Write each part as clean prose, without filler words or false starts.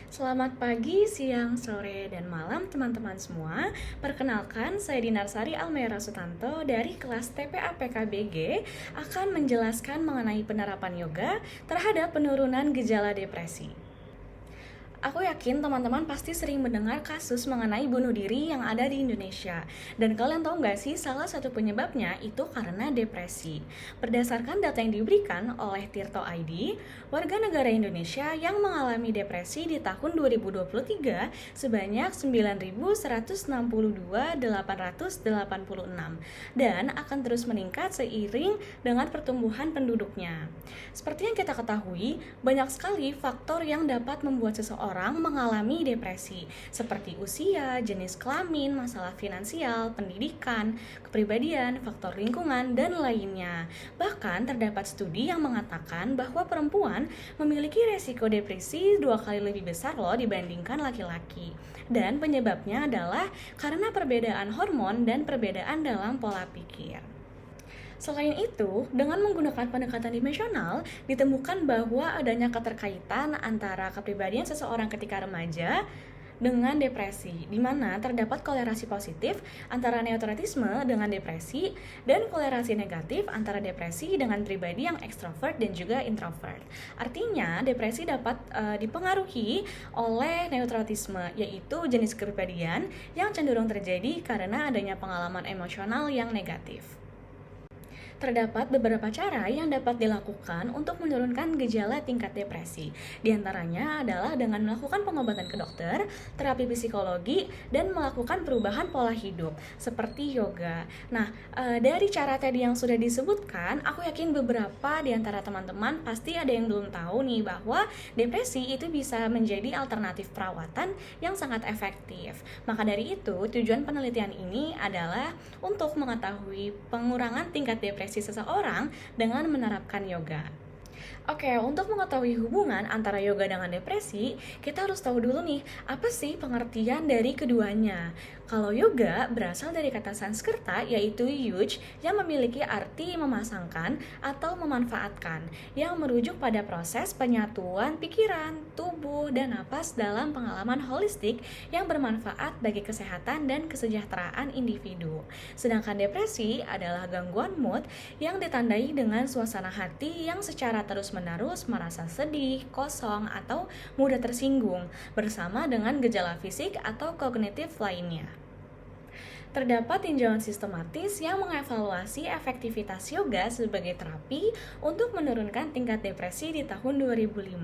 Selamat pagi, siang, sore, dan malam teman-teman semua. Perkenalkan, saya Dinarsari Almera Sutanto dari kelas TPA-PKBG akan menjelaskan mengenai penerapan yoga terhadap penurunan gejala depresi. Aku yakin teman-teman pasti sering mendengar kasus mengenai bunuh diri yang ada di Indonesia. Dan kalian tahu nggak sih, salah satu penyebabnya itu karena depresi. Berdasarkan data yang diberikan oleh Tirto ID, warga negara Indonesia yang mengalami depresi di tahun 2023 sebanyak 9.162.886 dan akan terus meningkat seiring dengan pertumbuhan penduduknya. Seperti yang kita ketahui, banyak sekali faktor yang dapat membuat seseorang mengalami depresi, seperti usia, jenis kelamin, masalah finansial, pendidikan, kepribadian, faktor lingkungan, dan lainnya. Bahkan terdapat studi yang mengatakan bahwa perempuan memiliki resiko depresi 2 kali lebih besar loh dibandingkan laki-laki. Dan penyebabnya adalah karena perbedaan hormon dan perbedaan dalam pola pikir. Selain itu, dengan menggunakan pendekatan dimensional, ditemukan bahwa adanya keterkaitan antara kepribadian seseorang ketika remaja dengan depresi, di mana terdapat kolerasi positif antara neurotisme dengan depresi dan kolerasi negatif antara depresi dengan pribadi yang ekstrovert dan juga introvert. Artinya, depresi dapat dipengaruhi oleh neurotisme, yaitu jenis kepribadian yang cenderung terjadi karena adanya pengalaman emosional yang negatif. Terdapat beberapa cara yang dapat dilakukan untuk menurunkan gejala tingkat depresi. Di antaranya adalah dengan melakukan pengobatan ke dokter, terapi psikologi, dan melakukan perubahan pola hidup, seperti yoga. Nah, dari cara tadi yang sudah disebutkan, aku yakin beberapa di antara teman-teman pasti ada yang belum tahu nih bahwa depresi itu bisa menjadi alternatif perawatan yang sangat efektif. Maka dari itu, tujuan penelitian ini adalah untuk mengetahui pengurangan tingkat depresi seseorang dengan menerapkan yoga. Oke, untuk mengetahui hubungan antara yoga dengan depresi, kita harus tahu dulu nih, apa sih pengertian dari keduanya. Kalau yoga berasal dari kata Sanskerta yaitu yuj yang memiliki arti memasangkan atau memanfaatkan, yang merujuk pada proses penyatuan pikiran, tubuh, dan napas dalam pengalaman holistik yang bermanfaat bagi kesehatan dan kesejahteraan individu. Sedangkan depresi adalah gangguan mood yang ditandai dengan suasana hati yang secara terus-menerus merasa sedih, kosong, atau mudah tersinggung, bersama dengan gejala fisik atau kognitif lainnya. Terdapat tinjauan sistematis yang mengevaluasi efektivitas yoga sebagai terapi untuk menurunkan tingkat depresi di tahun 2005.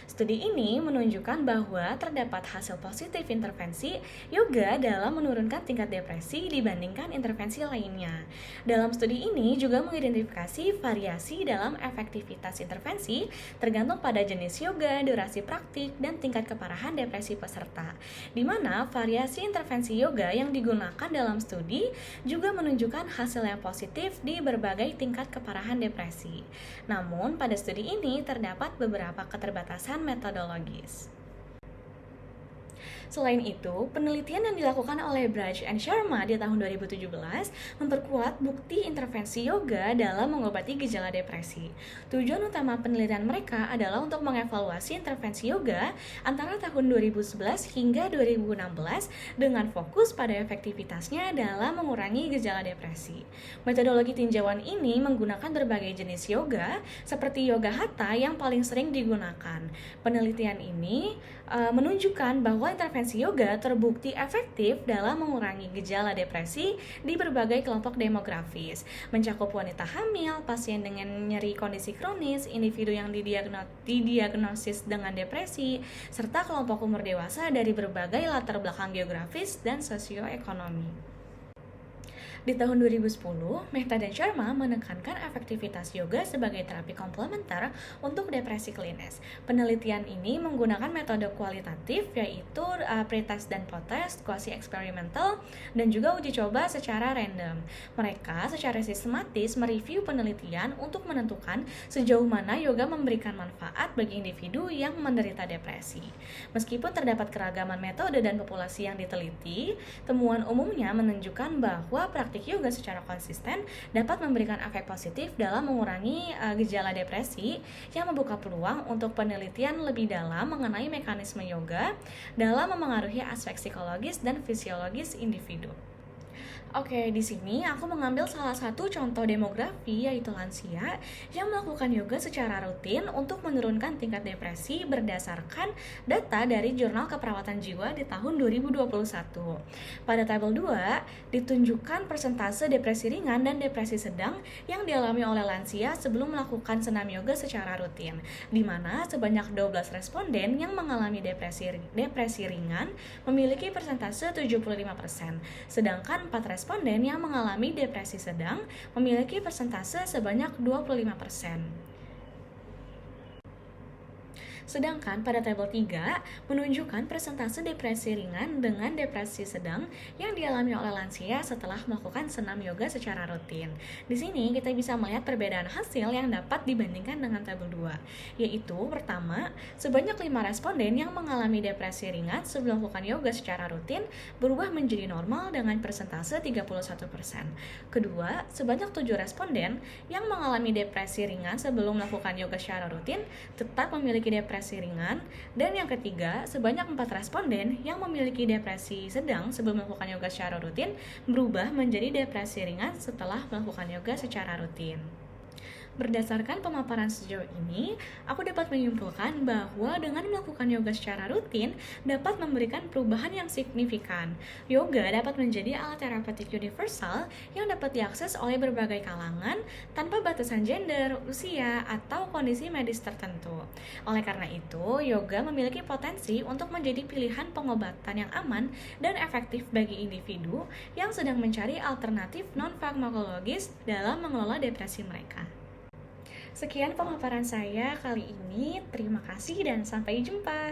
Studi ini menunjukkan bahwa terdapat hasil positif intervensi yoga dalam menurunkan tingkat depresi dibandingkan intervensi lainnya. Dalam studi ini juga mengidentifikasi variasi dalam efektivitas intervensi tergantung pada jenis yoga, durasi praktik, dan tingkat keparahan depresi peserta, di mana variasi intervensi yoga yang digunakan dalam studi juga menunjukkan hasil yang positif di berbagai tingkat keparahan depresi. Namun, pada studi ini terdapat beberapa keterbatasan metodologis. Selain itu, penelitian yang dilakukan oleh Braj and Sharma di tahun 2017 memperkuat bukti intervensi yoga dalam mengobati gejala depresi. Tujuan utama penelitian mereka adalah untuk mengevaluasi intervensi yoga antara tahun 2011 hingga 2016 dengan fokus pada efektivitasnya dalam mengurangi gejala depresi. Metodologi tinjauan ini menggunakan berbagai jenis yoga seperti yoga hatha yang paling sering digunakan. Penelitian ini menunjukkan bahwa intervensi yoga terbukti efektif dalam mengurangi gejala depresi di berbagai kelompok demografis, mencakup wanita hamil, pasien dengan nyeri kondisi kronis, individu yang didiagnosis dengan depresi, serta kelompok umur dewasa dari berbagai latar belakang geografis dan sosioekonomi. Di tahun 2010, Mehta dan Sharma menekankan efektivitas yoga sebagai terapi komplementer untuk depresi klinis. Penelitian ini menggunakan metode kualitatif yaitu pretest dan potest, quasi-eksperimental, dan juga uji coba secara random. Mereka secara sistematis mereview penelitian untuk menentukan sejauh mana yoga memberikan manfaat bagi individu yang menderita depresi. Meskipun terdapat keragaman metode dan populasi yang diteliti, temuan umumnya menunjukkan bahwa praktik praktik yoga secara konsisten dapat memberikan efek positif dalam mengurangi gejala depresi, yang membuka peluang untuk penelitian lebih dalam mengenai mekanisme yoga dalam memengaruhi aspek psikologis dan fisiologis individu. Oke, di sini aku mengambil salah satu contoh demografi, yaitu lansia yang melakukan yoga secara rutin untuk menurunkan tingkat depresi berdasarkan data dari Jurnal Keperawatan Jiwa di tahun 2021. Pada tabel 2, ditunjukkan persentase depresi ringan dan depresi sedang yang dialami oleh lansia sebelum melakukan senam yoga secara rutin, di mana sebanyak 12 responden yang mengalami depresi ringan memiliki persentase 75%, sedangkan 4 responden yang mengalami depresi sedang memiliki persentase sebanyak 25%. Sedangkan pada tabel 3 menunjukkan persentase depresi ringan dengan depresi sedang yang dialami oleh lansia setelah melakukan senam yoga secara rutin. Di sini kita bisa melihat perbedaan hasil yang dapat dibandingkan dengan tabel 2, yaitu pertama, sebanyak 5 responden yang mengalami depresi ringan sebelum melakukan yoga secara rutin berubah menjadi normal dengan persentase 31%. Kedua, sebanyak 7 responden yang mengalami depresi ringan sebelum melakukan yoga secara rutin tetap memiliki depresi ringan. Dan yang ketiga, sebanyak 4 responden yang memiliki depresi sedang sebelum melakukan yoga secara rutin berubah menjadi depresi ringan setelah melakukan yoga secara rutin. Berdasarkan pemaparan sejauh ini, aku dapat menyimpulkan bahwa dengan melakukan yoga secara rutin dapat memberikan perubahan yang signifikan. Yoga dapat menjadi alat terapeutik universal yang dapat diakses oleh berbagai kalangan tanpa batasan gender, usia, atau kondisi medis tertentu. Oleh karena itu, yoga memiliki potensi untuk menjadi pilihan pengobatan yang aman dan efektif bagi individu yang sedang mencari alternatif non-farmakologis dalam mengelola depresi mereka. Sekian pemaparan saya kali ini. Terima kasih dan sampai jumpa.